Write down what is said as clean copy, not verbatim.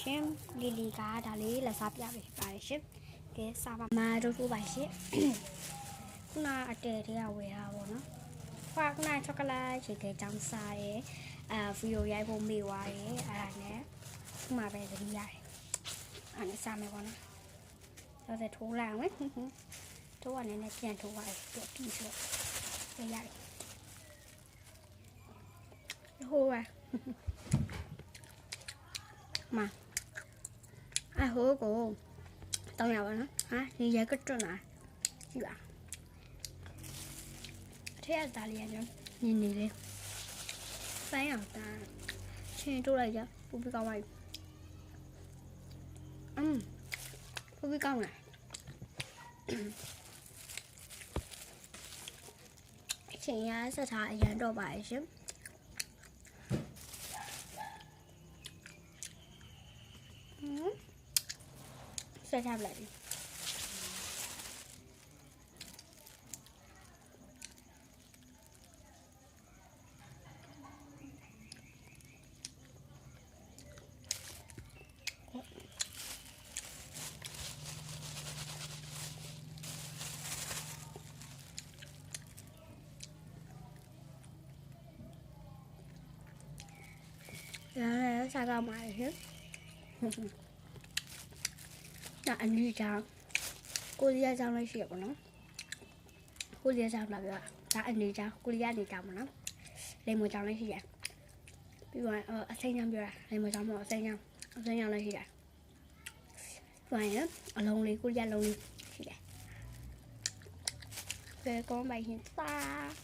ရှင်လီလီကဒါလေးလက်စားပြပေးပါတယ်ရှင်ကဲစားပါမာတို့ထိုးပါရှင်ခုနအတဲတွေကဝယ်တာပေါ့နော်ခွာခုနချောကလက်ရေခဲကြောင်းစားရဲဗီဒီယိုရိုက်ဖို့မေ့သွားရဲအဲ့ဒါနဲ့ခုမှပဲသတိရတယ်အဲ့နဲ့စားမယ်ပေါ့နော်တော့တဲ့ထိုးလိုက်အောင်မယ်ထိုးရနေနဲ့ပြန်ထိုးရတယ်ပြတ်ပြီးဆိုရရတယ်ဟိုးပါมาဟိုးကိုတောင်းရပါနော်ဟာဒီရဲကတွန်းလာကြည့်ပါအထက်သားလေးရနော်နင်းနေလေဆိုင်းအောင်တာချင်းတိုးလိုက်ကြပူပြီးကောင်းပါပြီပူပြီးကောင်းလားအချင်းရဆက်ထားအရန်တော့ပါရဲ့ရှင်ဆက်ထားလိုက်然后下个买去那อันนี้จ้าကိုရီးယားကြောင်းလေးရှိရပါတော့ကိုရီးယားကြောင်းလာပြဒါအနေကြောင်းကိုရီးယားနေကြောင်းပါနော်လေမွေကြောင်းလေးရှိရပြီးတော့အစိမ်းကြောင်းပြောတာလေမွေကြောင်းမဟုတ်အစိမ်းကြောင်းလေးရှိတယ်ပြီးရင်အလုံးလေးကိုရီးယားလုံးလေးရှိတယ်ဘယ်ကောင်းပါရင်စား